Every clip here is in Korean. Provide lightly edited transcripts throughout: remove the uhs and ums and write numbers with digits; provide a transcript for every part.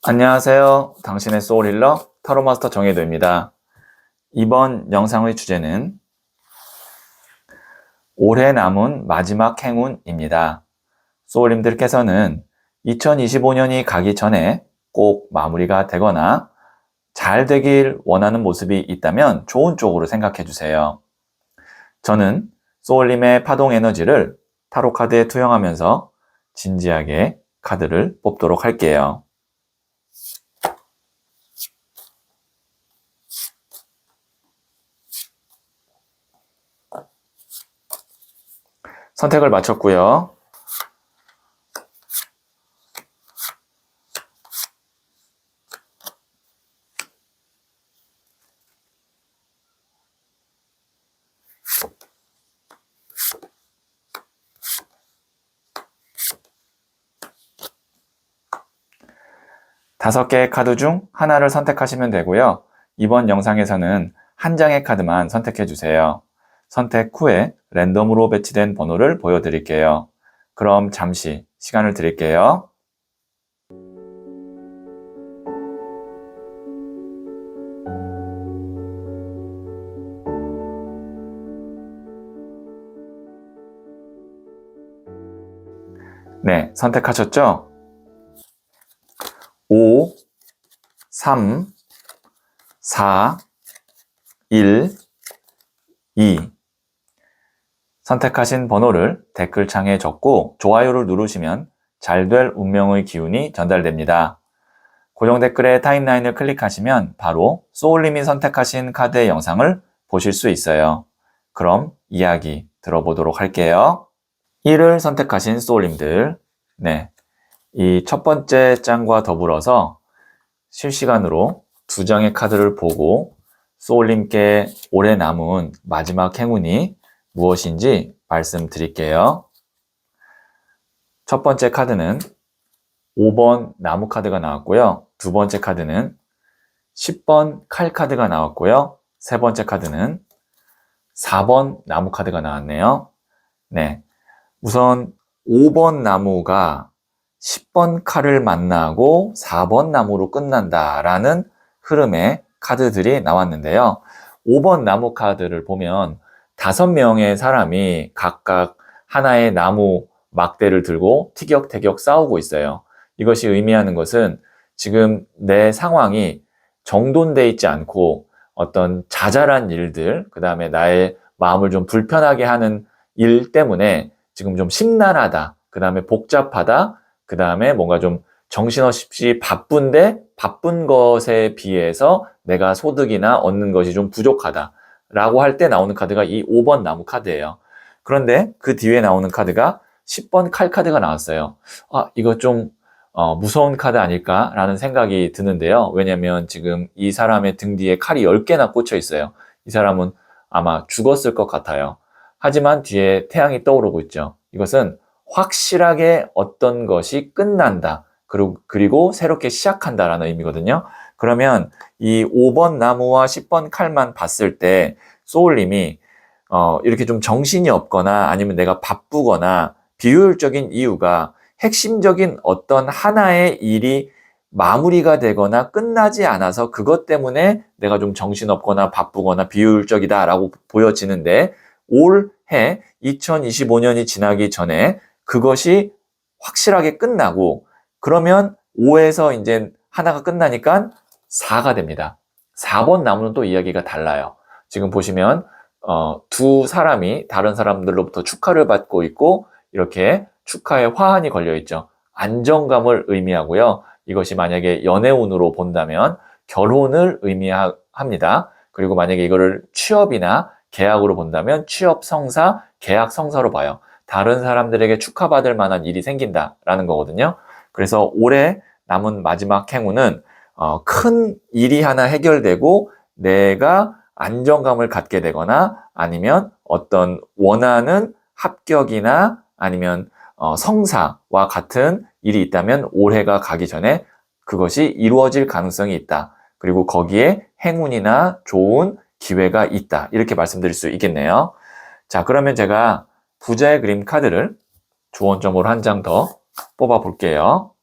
안녕하세요. 당신의 소울힐러 타로마스터 정혜도입니다. 이번 영상의 주제는 올해 남은 마지막 행운입니다. 소울님들께서는 2025년이 가기 전에 꼭 마무리가 되거나 잘 되길 원하는 모습이 있다면 좋은 쪽으로 생각해 주세요. 저는 소울님의 파동 에너지를 타로 카드에 투영하면서 진지하게 카드를 뽑도록 할게요. 선택을 마쳤고요. 다섯 개의 카드 중 하나를 선택하시면 되고요. 이번 영상에서는 한 장의 카드만 선택해 주세요. 선택 후에 랜덤으로 배치된 번호를 보여드릴게요. 그럼 잠시 시간을 드릴게요. 네, 선택하셨죠? 5, 3, 4, 1, 2. 선택하신 번호를 댓글창에 적고 좋아요를 누르시면 잘 될 운명의 기운이 전달됩니다. 고정 댓글에 타임라인을 클릭하시면 바로 소울님이 선택하신 카드의 영상을 보실 수 있어요. 그럼 이야기 들어보도록 할게요. 1을 선택하신 소울님들, 네, 이 첫 번째 장과 더불어서 실시간으로 두 장의 카드를 보고 소울님께 올해 남은 마지막 행운이 무엇인지 말씀드릴게요. 첫 번째 카드는 5번 나무 카드가 나왔고요. 두 번째 카드는 10번 칼 카드가 나왔고요. 세 번째 카드는 4번 나무 카드가 나왔네요. 네, 우선 5번 나무가 10번 칼을 만나고 4번 나무로 끝난다라는 흐름의 카드들이 나왔는데요. 5번 나무 카드를 보면 5명의 사람이 각각 하나의 나무 막대를 들고 티격태격 싸우고 있어요. 이것이 의미하는 것은 지금 내 상황이 정돈돼 있지 않고 어떤 자잘한 일들, 그 다음에 나의 마음을 좀 불편하게 하는 일 때문에 지금 좀 심란하다, 그 다음에 복잡하다, 그 다음에 뭔가 좀 정신없이 바쁜데 바쁜 것에 비해서 내가 소득이나 얻는 것이 좀 부족하다 라고 할 때 나오는 카드가 이 5번 나무 카드예요. 그런데 그 뒤에 나오는 카드가 10번 칼 카드가 나왔어요. 이거 좀 무서운 카드 아닐까라는 생각이 드는데요. 왜냐면 지금 이 사람의 등 뒤에 칼이 10개나 꽂혀 있어요. 이 사람은 아마 죽었을 것 같아요. 하지만 뒤에 태양이 떠오르고 있죠. 이것은 확실하게 어떤 것이 끝난다. 그리고 새롭게 시작한다라는 의미거든요. 그러면 이 5번 나무와 10번 칼만 봤을 때 소울님이 이렇게 좀 정신이 없거나 아니면 내가 바쁘거나 비효율적인 이유가 핵심적인 어떤 하나의 일이 마무리가 되거나 끝나지 않아서 그것 때문에 내가 좀 정신없거나 바쁘거나 비효율적이다라고 보여지는데 올해 2025년이 지나기 전에 그것이 확실하게 끝나고 그러면 5에서 이제 하나가 끝나니까 4가 됩니다. 4번 나무는 또 이야기가 달라요. 지금 보시면 두 사람이 다른 사람들로부터 축하를 받고 있고 이렇게 축하에 화환이 걸려 있죠. 안정감을 의미하고요. 이것이 만약에 연애운으로 본다면 결혼을 의미합니다. 그리고 만약에 이거를 취업이나 계약으로 본다면 취업 성사, 계약 성사로 봐요. 다른 사람들에게 축하받을 만한 일이 생긴다라는 거거든요. 그래서 올해 남은 마지막 행운은 큰 일이 하나 해결되고 내가 안정감을 갖게 되거나 아니면 어떤 원하는 합격이나 아니면 성사와 같은 일이 있다면 올해가 가기 전에 그것이 이루어질 가능성이 있다. 그리고 거기에 행운이나 좋은 기회가 있다. 이렇게 말씀드릴 수 있겠네요. 자, 그러면 제가 부자의 그림 카드를 주원점으로 한 장 더 뽑아 볼게요.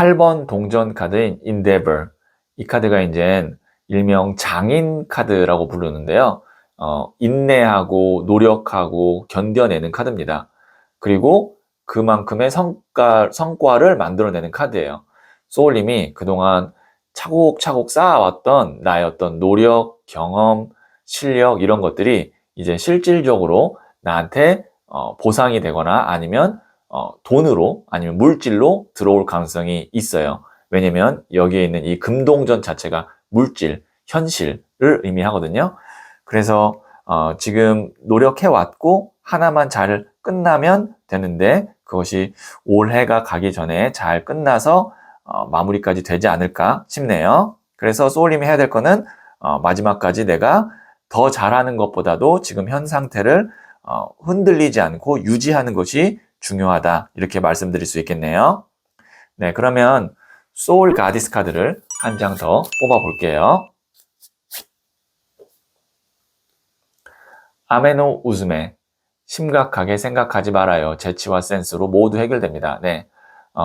8번 동전 카드인 Endeavor. 이 카드가 이제 일명 장인 카드라고 부르는데요. 인내하고 노력하고 견뎌내는 카드입니다. 그리고 그만큼의 성과를 만들어내는 카드예요. 소울님이 그동안 차곡차곡 쌓아왔던 나의 어떤 노력, 경험, 실력 이런 것들이 이제 실질적으로 나한테 보상이 되거나 아니면 돈으로 아니면 물질로 들어올 가능성이 있어요. 왜냐면 여기에 있는 이 금동전 자체가 물질, 현실을 의미하거든요. 그래서 지금 노력해왔고 하나만 잘 끝나면 되는데 그것이 올해가 가기 전에 잘 끝나서 마무리까지 되지 않을까 싶네요. 그래서 소울님이 해야 될 거는 마지막까지 내가 더 잘하는 것보다도 지금 현 상태를 흔들리지 않고 유지하는 것이 중요하다. 이렇게 말씀드릴 수 있겠네요. 네, 그러면 소울 가디스 카드를 한 장 더 뽑아 볼게요. 아메노 우즈메. 심각하게 생각하지 말아요. 재치와 센스로 모두 해결됩니다. 네.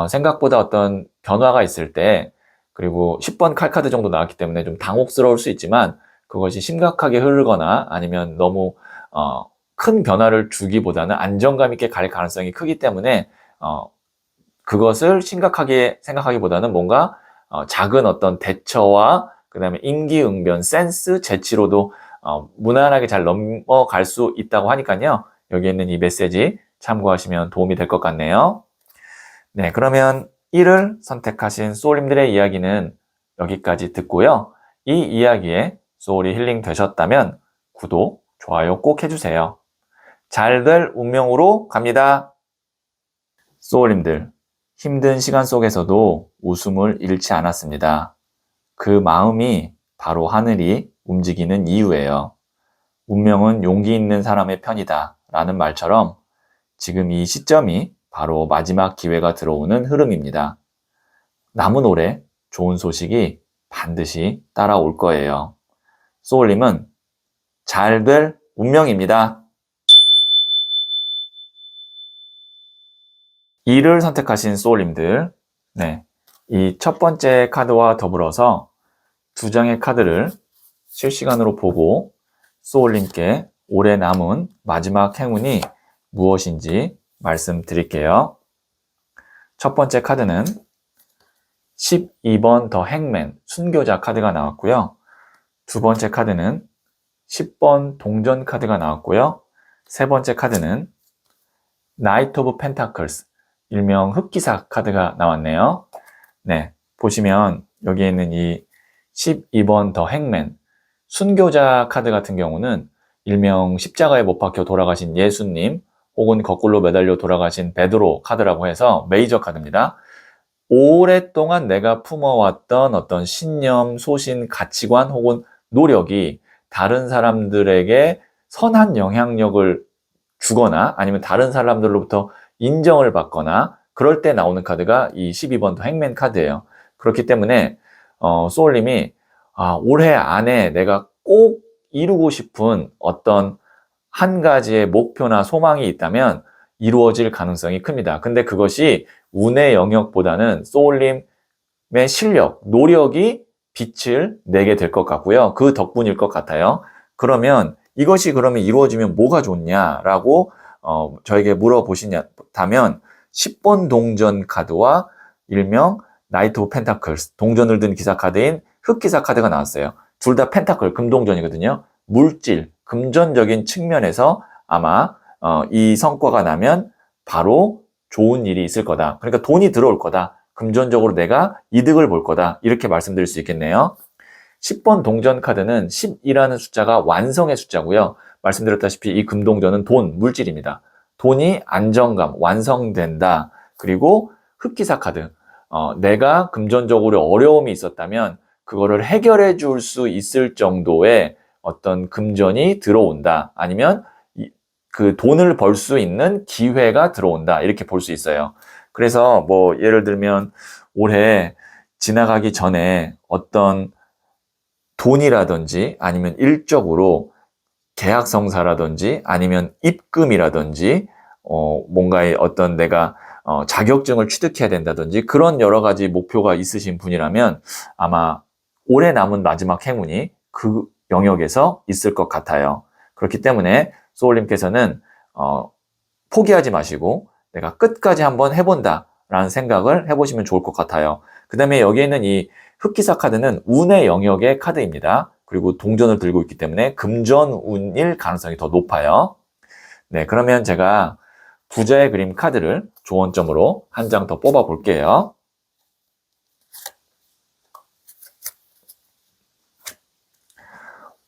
생각보다 어떤 변화가 있을 때, 그리고 10번 칼카드 정도 나왔기 때문에 좀 당혹스러울 수 있지만, 그것이 심각하게 흐르거나 아니면 너무, 큰 변화를 주기보다는 안정감 있게 갈 가능성이 크기 때문에, 그것을 심각하게 생각하기보다는 뭔가, 작은 어떤 대처와 그 다음에 임기응변, 센스, 재치로도 무난하게 잘 넘어갈 수 있다고 하니까요. 여기 있는 이 메시지 참고하시면 도움이 될 것 같네요. 네, 그러면 1을 선택하신 소울님들의 이야기는 여기까지 듣고요. 이 이야기에 소울이 힐링 되셨다면 구독, 좋아요 꼭 해주세요. 잘 될 운명으로 갑니다. 소울님들, 힘든 시간 속에서도 웃음을 잃지 않았습니다. 그 마음이 바로 하늘이 움직이는 이유예요. 운명은 용기 있는 사람의 편이다 라는 말처럼 지금 이 시점이 바로 마지막 기회가 들어오는 흐름입니다. 남은 올해 좋은 소식이 반드시 따라올 거예요. 소울님은 잘 될 운명입니다. 2를 선택하신 소울님들, 네, 이 첫 번째 카드와 더불어서 두 장의 카드를 실시간으로 보고 소울님께 올해 남은 마지막 행운이 무엇인지 말씀드릴게요. 첫 번째 카드는 12번 더 행맨, 순교자 카드가 나왔고요. 두 번째 카드는 10번 동전 카드가 나왔고요. 세 번째 카드는 나이트 오브 펜타클스, 일명 흑기사 카드가 나왔네요. 네, 보시면 여기에 있는 이 12번 더 행맨, 순교자 카드 같은 경우는 일명 십자가에 못 박혀 돌아가신 예수님 혹은 거꾸로 매달려 돌아가신 베드로 카드라고 해서 메이저 카드입니다. 오랫동안 내가 품어왔던 어떤 신념, 소신, 가치관 혹은 노력이 다른 사람들에게 선한 영향력을 주거나 아니면 다른 사람들로부터 인정을 받거나 그럴 때 나오는 카드가 이 12번 더 행맨 카드예요. 그렇기 때문에 소울님이 올해 안에 내가 꼭 이루고 싶은 어떤 한 가지의 목표나 소망이 있다면 이루어질 가능성이 큽니다. 근데 그것이 운의 영역보다는 소울님의 실력, 노력이 빛을 내게 될 것 같고요. 그 덕분일 것 같아요. 그러면 이것이 그러면 이루어지면 뭐가 좋냐라고 저에게 물어보신다면 10번 동전 카드와 일명 나이트 오브 펜타클스, 동전을 든 기사 카드인 흑기사 카드가 나왔어요. 둘 다 펜타클, 금동전이거든요. 물질, 금전적인 측면에서 아마 이 성과가 나면 바로 좋은 일이 있을 거다. 그러니까 돈이 들어올 거다. 금전적으로 내가 이득을 볼 거다. 이렇게 말씀드릴 수 있겠네요. 10번 동전 카드는 10이라는 숫자가 완성의 숫자고요. 말씀드렸다시피 이 금동전은 돈, 물질입니다. 돈이 안정감, 완성된다. 그리고 흑기사 카드. 내가 금전적으로 어려움이 있었다면 그거를 해결해 줄 수 있을 정도의 어떤 금전이 들어온다. 아니면 그 돈을 벌 수 있는 기회가 들어온다. 이렇게 볼 수 있어요. 그래서 뭐 예를 들면 올해 지나가기 전에 어떤 돈이라든지 아니면 일적으로 계약성사라든지 아니면 입금이라든지 뭔가의 어떤 내가 자격증을 취득해야 된다든지 그런 여러 가지 목표가 있으신 분이라면 아마 올해 남은 마지막 행운이 그 영역에서 있을 것 같아요. 그렇기 때문에 소울님께서는 포기하지 마시고 내가 끝까지 한번 해본다 라는 생각을 해보시면 좋을 것 같아요. 그 다음에 여기에 있는 이 흑기사 카드는 운의 영역의 카드입니다. 그리고 동전을 들고 있기 때문에 금전운일 가능성이 더 높아요. 네, 그러면 제가 부자의 그림 카드를 조언점으로 한 장 더 뽑아 볼게요.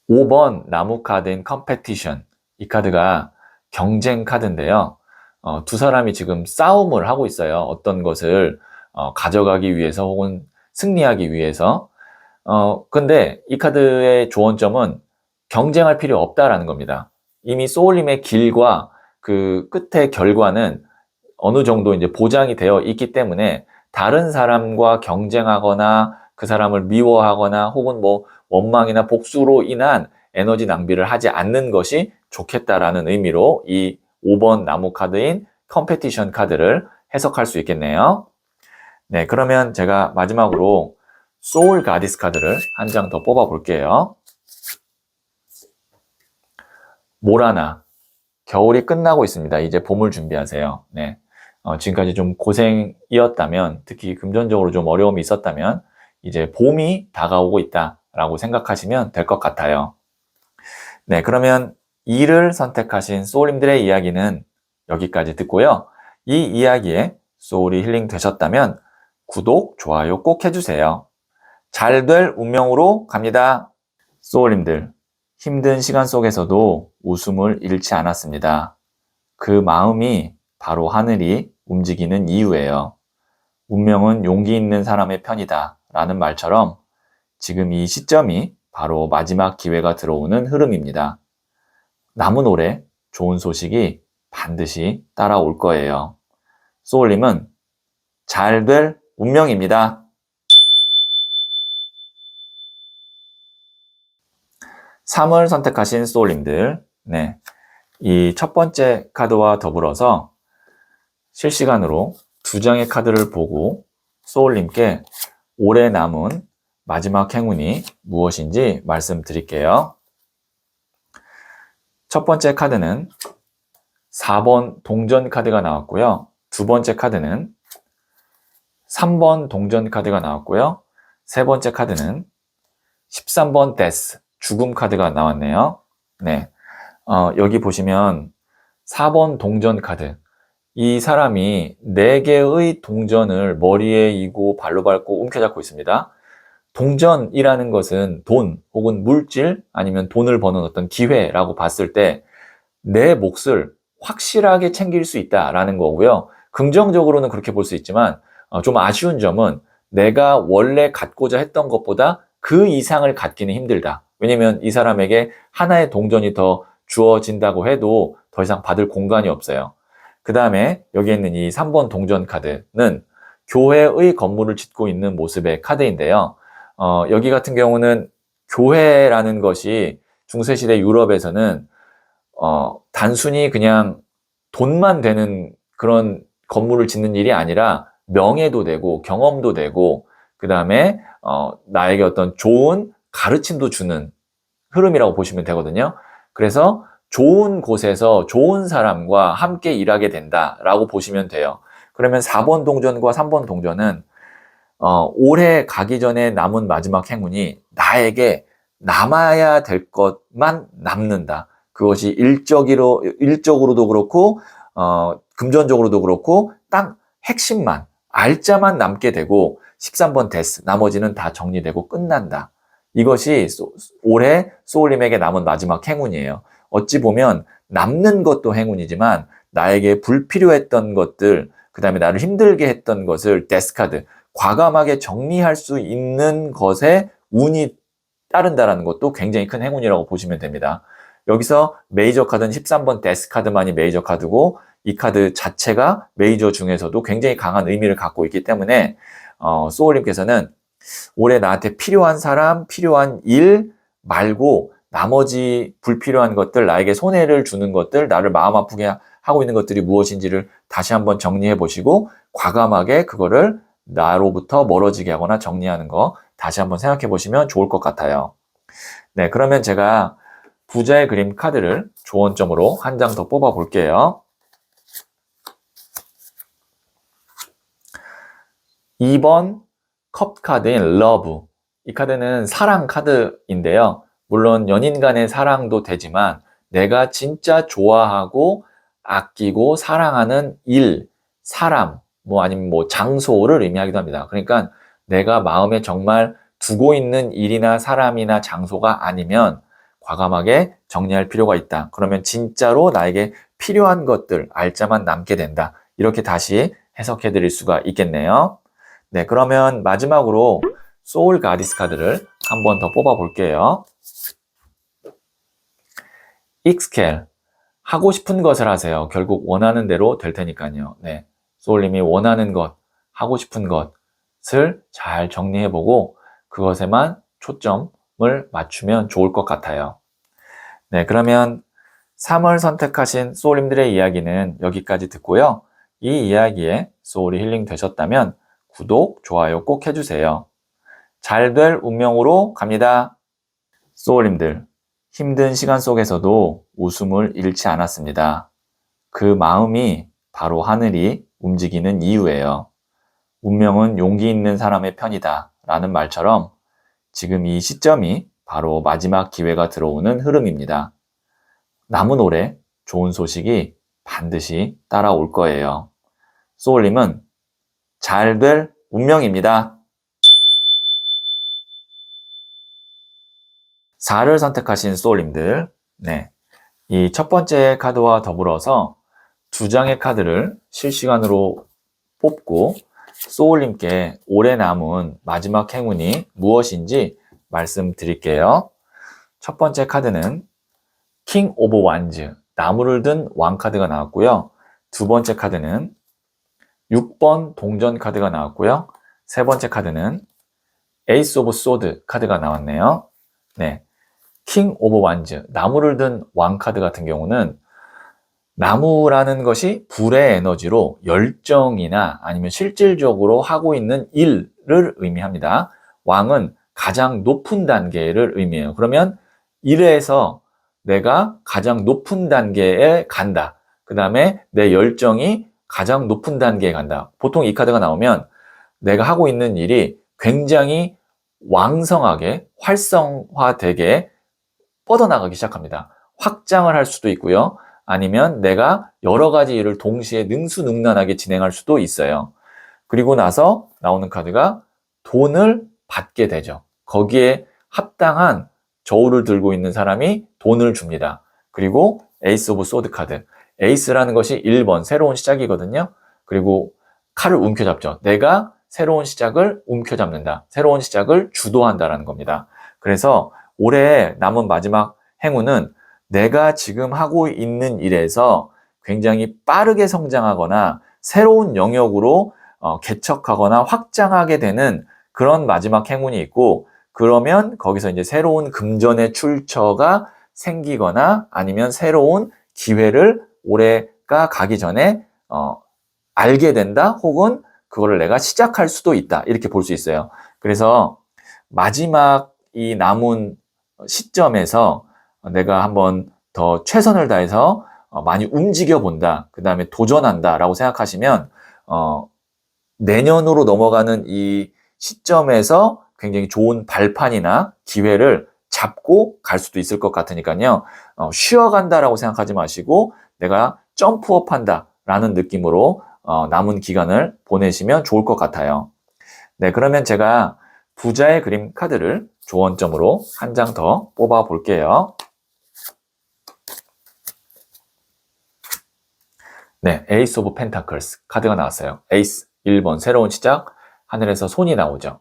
5번 나무 카드인 컴페티션. 이 카드가 경쟁 카드인데요. 두 사람이 지금 싸움을 하고 있어요. 어떤 것을 가져가기 위해서 혹은 승리하기 위해서. 근데 이 카드의 조언점은 경쟁할 필요 없다라는 겁니다. 이미 소울님의 길과 그 끝의 결과는 어느 정도 이제 보장이 되어 있기 때문에 다른 사람과 경쟁하거나 그 사람을 미워하거나 혹은 뭐 원망이나 복수로 인한 에너지 낭비를 하지 않는 것이 좋겠다라는 의미로 이 5번 나무 카드인 컴페티션 카드를 해석할 수 있겠네요. 네, 그러면 제가 마지막으로 소울 가디스 카드를 한 장 더 뽑아 볼게요. 모라나, 겨울이 끝나고 있습니다. 이제 봄을 준비하세요. 네. 지금까지 좀 고생이었다면, 특히 금전적으로 좀 어려움이 있었다면, 이제 봄이 다가오고 있다라고 생각하시면 될 것 같아요. 네, 그러면 2를 선택하신 소울님들의 이야기는 여기까지 듣고요. 이 이야기에 소울이 힐링 되셨다면 구독, 좋아요 꼭 해주세요. 잘 될 운명으로 갑니다. 소울님들, 힘든 시간 속에서도 웃음을 잃지 않았습니다. 그 마음이 바로 하늘이 움직이는 이유예요. 운명은 용기 있는 사람의 편이다 라는 말처럼 지금 이 시점이 바로 마지막 기회가 들어오는 흐름입니다. 남은 올해 좋은 소식이 반드시 따라올 거예요. 소울님은 잘 될 운명입니다. 3을 선택하신 소울님들, 네, 이 첫 번째 카드와 더불어서 실시간으로 2장의 카드를 보고 소울님께 올해 남은 마지막 행운이 무엇인지 말씀드릴게요. 첫 번째 카드는 4번 동전 카드가 나왔고요. 두 번째 카드는 3번 동전 카드가 나왔고요. 세 번째 카드는 13번 데스, 죽음 카드가 나왔네요. 네, 여기 보시면 4번 동전 카드. 이 사람이 4개의 동전을 머리에 이고 발로 밟고 움켜잡고 있습니다. 동전이라는 것은 돈 혹은 물질 아니면 돈을 버는 어떤 기회라고 봤을 때 내 몫을 확실하게 챙길 수 있다라는 거고요. 긍정적으로는 그렇게 볼 수 있지만 좀 아쉬운 점은 내가 원래 갖고자 했던 것보다 그 이상을 갖기는 힘들다. 왜냐면 이 사람에게 하나의 동전이 더 주어진다고 해도 더 이상 받을 공간이 없어요. 그 다음에 여기 있는 이 3번 동전 카드는 교회의 건물을 짓고 있는 모습의 카드인데요. 여기 같은 경우는 교회라는 것이 중세시대 유럽에서는 단순히 그냥 돈만 되는 그런 건물을 짓는 일이 아니라 명예도 되고 경험도 되고 그 다음에 나에게 어떤 좋은 가르침도 주는 흐름이라고 보시면 되거든요. 그래서 좋은 곳에서 좋은 사람과 함께 일하게 된다라고 보시면 돼요. 그러면 4번 동전과 3번 동전은 올해 가기 전에 남은 마지막 행운이 나에게 남아야 될 것만 남는다. 그것이 일적으로도 그렇고 금전적으로도 그렇고 딱 핵심만 알짜만 남게 되고 13번 데스 나머지는 다 정리되고 끝난다. 이것이 올해 소울님에게 남은 마지막 행운이에요. 어찌 보면 남는 것도 행운이지만 나에게 불필요했던 것들 그 다음에 나를 힘들게 했던 것을 데스카드 과감하게 정리할 수 있는 것에 운이 따른다는 것도 굉장히 큰 행운이라고 보시면 됩니다. 여기서 메이저 카드는 13번 데스 카드만이 메이저 카드고 이 카드 자체가 메이저 중에서도 굉장히 강한 의미를 갖고 있기 때문에 소울님께서는 올해 나한테 필요한 사람, 필요한 일 말고 나머지 불필요한 것들, 나에게 손해를 주는 것들, 나를 마음 아프게 하고 있는 것들이 무엇인지를 다시 한번 정리해 보시고 과감하게 그거를 나로부터 멀어지게 하거나 정리하는 거 다시 한번 생각해 보시면 좋을 것 같아요. 네, 그러면 제가 부자의 그림 카드를 조언점으로 한 장 더 뽑아 볼게요. 2번 컵 카드인 러브. 이 카드는 사랑 카드인데요. 물론 연인 간의 사랑도 되지만 내가 진짜 좋아하고 아끼고 사랑하는 일, 사람, 아니면 장소를 의미하기도 합니다. 그러니까 내가 마음에 정말 두고 있는 일이나 사람이나 장소가 아니면 과감하게 정리할 필요가 있다. 그러면 진짜로 나에게 필요한 것들, 알짜만 남게 된다. 이렇게 다시 해석해 드릴 수가 있겠네요. 네, 그러면 마지막으로 소울 가디스 카드를 한 번 더 뽑아 볼게요. 익스켈, 하고 싶은 것을 하세요. 결국 원하는 대로 될 테니까요. 네, 소울님이 원하는 것, 하고 싶은 것을 잘 정리해보고 그것에만 초점을 맞추면 좋을 것 같아요. 네, 그러면 3월 선택하신 소울님들의 이야기는 여기까지 듣고요. 이 이야기에 소울이 힐링 되셨다면 구독, 좋아요 꼭 해주세요. 잘 될 운명으로 갑니다. 소울님들, 힘든 시간 속에서도 웃음을 잃지 않았습니다. 그 마음이 바로 하늘이 움직이는 이유예요. 운명은 용기 있는 사람의 편이다 라는 말처럼 지금 이 시점이 바로 마지막 기회가 들어오는 흐름입니다. 남은 올해 좋은 소식이 반드시 따라올 거예요. 소울님은 잘 될 운명입니다. 4를 선택하신 소울님들, 네, 이 첫 번째 카드와 더불어서 2장의 카드를 실시간으로 뽑고 소울님께 올해 남은 마지막 행운이 무엇인지 말씀드릴게요. 첫 번째 카드는 킹 오브 완즈, 나무를 든 왕 카드가 나왔고요. 두 번째 카드는 6번 동전 카드가 나왔고요. 세 번째 카드는 에이스 오브 소드 카드가 나왔네요. 네, 킹 오브 완즈, 나무를 든 왕 카드 같은 경우는 나무라는 것이 불의 에너지로 열정이나 아니면 실질적으로 하고 있는 일을 의미합니다. 왕은 가장 높은 단계를 의미해요. 그러면 일에서 내가 가장 높은 단계에 간다. 그 다음에 내 열정이 가장 높은 단계에 간다. 보통 이 카드가 나오면 내가 하고 있는 일이 굉장히 왕성하게 활성화되게 뻗어나가기 시작합니다. 확장을 할 수도 있고요. 아니면 내가 여러 가지 일을 동시에 능수능란하게 진행할 수도 있어요. 그리고 나서 나오는 카드가 돈을 받게 되죠. 거기에 합당한 저울을 들고 있는 사람이 돈을 줍니다. 그리고 에이스 오브 소드 카드. 에이스라는 것이 1번, 새로운 시작이거든요. 그리고 칼을 움켜잡죠. 내가 새로운 시작을 움켜잡는다. 새로운 시작을 주도한다라는 겁니다. 그래서 올해 남은 마지막 행운은 내가 지금 하고 있는 일에서 굉장히 빠르게 성장하거나 새로운 영역으로 개척하거나 확장하게 되는 그런 마지막 행운이 있고, 그러면 거기서 이제 새로운 금전의 출처가 생기거나 아니면 새로운 기회를 올해가 가기 전에 알게 된다, 혹은 그거를 내가 시작할 수도 있다, 이렇게 볼 수 있어요. 그래서 마지막 이 남은 시점에서 내가 한번 더 최선을 다해서 많이 움직여 본다, 그 다음에 도전한다 라고 생각하시면 내년으로 넘어가는 이 시점에서 굉장히 좋은 발판이나 기회를 잡고 갈 수도 있을 것 같으니까요. 쉬어간다라고 생각하지 마시고 내가 점프업한다 라는 느낌으로 남은 기간을 보내시면 좋을 것 같아요. 네, 그러면 제가 부자의 그림 카드를 조언점으로 한 장 더 뽑아 볼게요. 네, 에이스 오브 펜타클스 카드가 나왔어요. 에이스, 1번 새로운 시작, 하늘에서 손이 나오죠.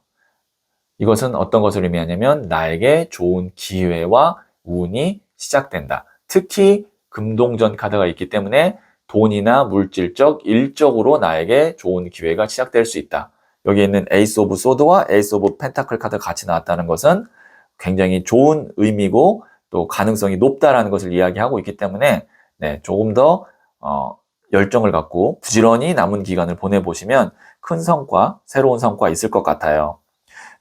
이것은 어떤 것을 의미하냐면 나에게 좋은 기회와 운이 시작된다. 특히 금동전 카드가 있기 때문에 돈이나 물질적, 일적으로 나에게 좋은 기회가 시작될 수 있다. 여기 있는 에이스 오브 소드와 에이스 오브 펜타클 카드가 같이 나왔다는 것은 굉장히 좋은 의미고 또 가능성이 높다라는 것을 이야기하고 있기 때문에 네, 조금 더 열정을 갖고 부지런히 남은 기간을 보내보시면 큰 성과, 새로운 성과 있을 것 같아요.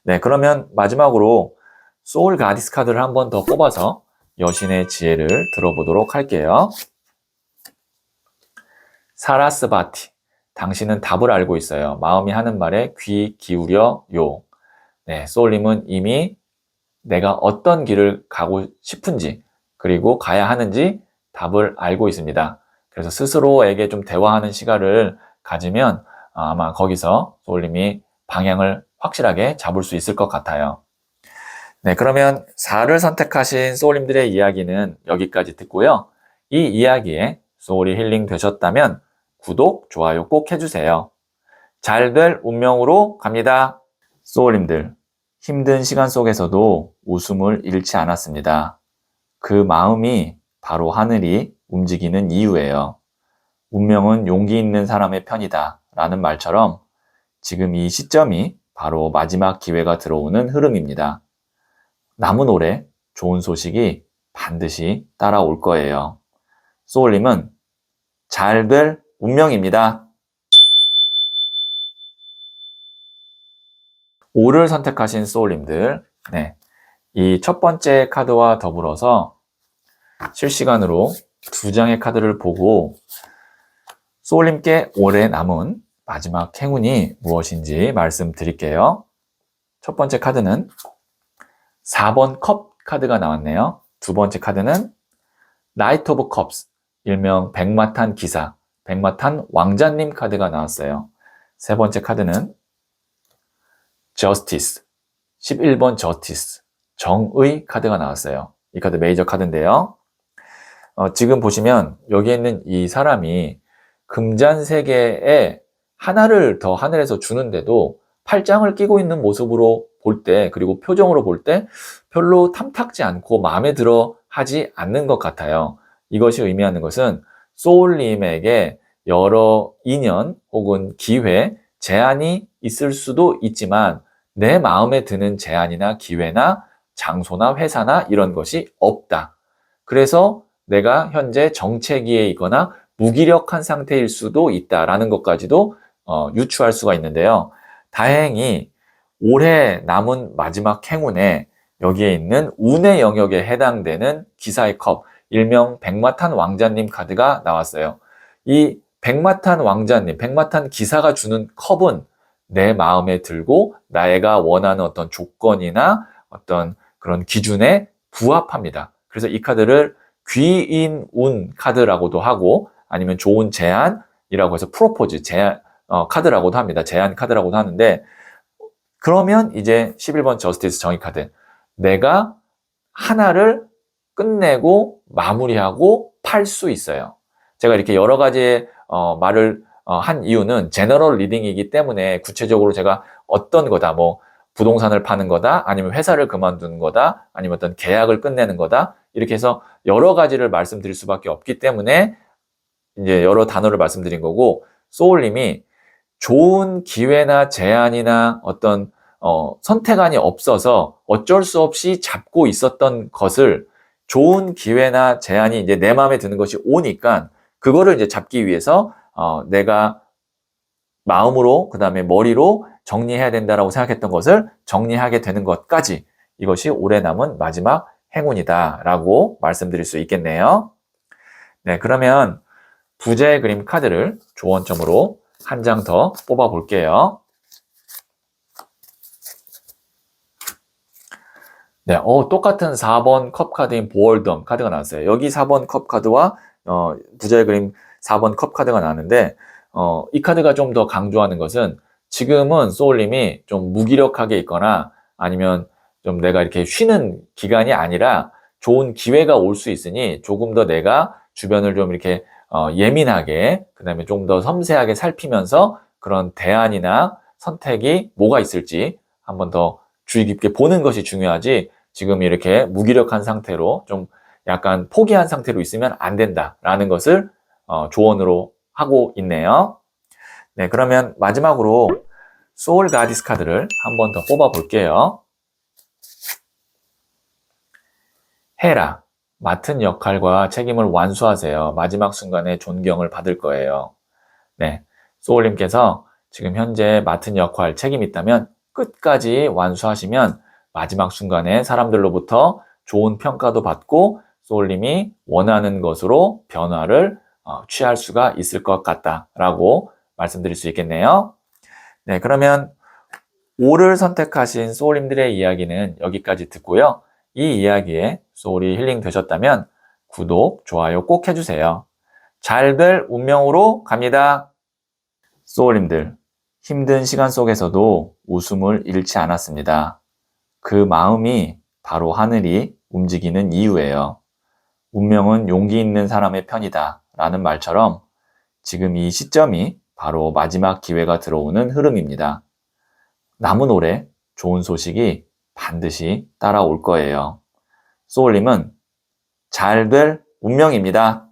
네, 그러면 마지막으로 소울 가디스 카드를 한 번 더 뽑아서 여신의 지혜를 들어보도록 할게요. 사라스바티, 당신은 답을 알고 있어요. 마음이 하는 말에 귀 기울여요. 네, 소울님은 이미 내가 어떤 길을 가고 싶은지 그리고 가야 하는지 답을 알고 있습니다. 그래서 스스로에게 좀 대화하는 시간을 가지면 아마 거기서 소울님이 방향을 확실하게 잡을 수 있을 것 같아요. 네, 그러면 4를 선택하신 소울님들의 이야기는 여기까지 듣고요. 이 이야기에 소울이 힐링 되셨다면 구독, 좋아요 꼭 해주세요. 잘 될 운명으로 갑니다. 소울님들, 힘든 시간 속에서도 웃음을 잃지 않았습니다. 그 마음이 바로 하늘이 움직이는 이유예요. 운명은 용기 있는 사람의 편이다 라는 말처럼 지금 이 시점이 바로 마지막 기회가 들어오는 흐름입니다. 남은 올해 좋은 소식이 반드시 따라올 거예요. 소울님은 잘 될 운명입니다. 5를 선택하신 소울님들, 네, 이 첫 번째 카드와 더불어서 실시간으로 2장의 카드를 보고 소울님께 올해 남은 마지막 행운이 무엇인지 말씀드릴게요. 첫 번째 카드는 4번 컵 카드가 나왔네요. 두 번째 카드는 나이트 오브 컵스, 일명 백마탄 기사, 백마탄 왕자님 카드가 나왔어요. 세 번째 카드는 저스티스, 11번 저스티스, 정의 카드가 나왔어요. 이 카드 메이저 카드인데요. 지금 보시면 여기 있는 이 사람이 금잔세계에 하나를 더 하늘에서 주는데도 팔짱을 끼고 있는 모습으로 볼 때, 그리고 표정으로 볼 때 별로 탐탁지 않고 마음에 들어 하지 않는 것 같아요. 이것이 의미하는 것은 소울님에게 여러 인연 혹은 기회, 제한이 있을 수도 있지만 내 마음에 드는 제한이나 기회나 장소나 회사나 이런 것이 없다. 그래서 내가 현재 정체기에 있거나 무기력한 상태일 수도 있다라는 것까지도 유추할 수가 있는데요. 다행히 올해 남은 마지막 행운에 여기에 있는 운의 영역에 해당되는 기사의 컵, 일명 백마탄 왕자님 카드가 나왔어요. 이 백마탄 왕자님, 백마탄 기사가 주는 컵은 내 마음에 들고 나가 원하는 어떤 조건이나 어떤 그런 기준에 부합합니다. 그래서 이 카드를 귀인 운 카드라고도 하고 아니면 좋은 제안이라고 해서 프로포즈 제안 카드라고도 합니다. 제안 카드라고도 하는데 그러면 이제 11번 저스티스 정의 카드 내가 하나를 끝내고 마무리하고 팔 수 있어요. 제가 이렇게 여러 가지 말을 한 이유는 제너럴 리딩이기 때문에 구체적으로 제가 어떤 거다 뭐 부동산을 파는 거다 아니면 회사를 그만두는 거다 아니면 어떤 계약을 끝내는 거다 이렇게 해서 여러 가지를 말씀드릴 수밖에 없기 때문에 이제 여러 단어를 말씀드린 거고 소울님이 좋은 기회나 제안이나 어떤 선택안이 없어서 어쩔 수 없이 잡고 있었던 것을 좋은 기회나 제안이 이제 내 마음에 드는 것이 오니까 그거를 이제 잡기 위해서 내가 마음으로 그다음에 머리로 정리해야 된다라고 생각했던 것을 정리하게 되는 것까지 이것이 올해 남은 마지막 행운이다라고 말씀드릴 수 있겠네요. 네, 그러면 부자의 그림 카드를 조언점으로 한 장 더 뽑아 볼게요. 네, 똑같은 4번 컵 카드인 보얼덤 카드가 나왔어요. 여기 4번 컵 카드와 부자의 그림 4번 컵 카드가 나왔는데 이 카드가 좀 더 강조하는 것은 지금은 소울님이 좀 무기력하게 있거나 아니면 좀 내가 이렇게 쉬는 기간이 아니라 좋은 기회가 올 수 있으니 조금 더 내가 주변을 좀 이렇게 예민하게 그다음에 좀 더 섬세하게 살피면서 그런 대안이나 선택이 뭐가 있을지 한번 더 주의 깊게 보는 것이 중요하지 지금 이렇게 무기력한 상태로 좀 약간 포기한 상태로 있으면 안 된다라는 것을 조언으로 하고 있네요. 네, 그러면 마지막으로 소울 가디스 카드를 한 번 더 뽑아 볼게요. 헤라, 맡은 역할과 책임을 완수하세요. 마지막 순간에 존경을 받을 거예요. 네, 소울님께서 지금 현재 맡은 역할, 책임 있다면 끝까지 완수하시면 마지막 순간에 사람들로부터 좋은 평가도 받고 소울님이 원하는 것으로 변화를 취할 수가 있을 것 같다라고 말씀드릴 수 있겠네요. 네, 그러면 5를 선택하신 소울님들의 이야기는 여기까지 듣고요. 이 이야기에 소울이 힐링 되셨다면 구독, 좋아요 꼭 해주세요. 잘 될 운명으로 갑니다. 소울님들, 힘든 시간 속에서도 웃음을 잃지 않았습니다. 그 마음이 바로 하늘이 움직이는 이유예요. 운명은 용기 있는 사람의 편이다 라는 말처럼 지금 이 시점이 바로 마지막 기회가 들어오는 흐름입니다. 남은 올해 좋은 소식이 반드시 따라올 거예요. 소울님은 잘 될 운명입니다.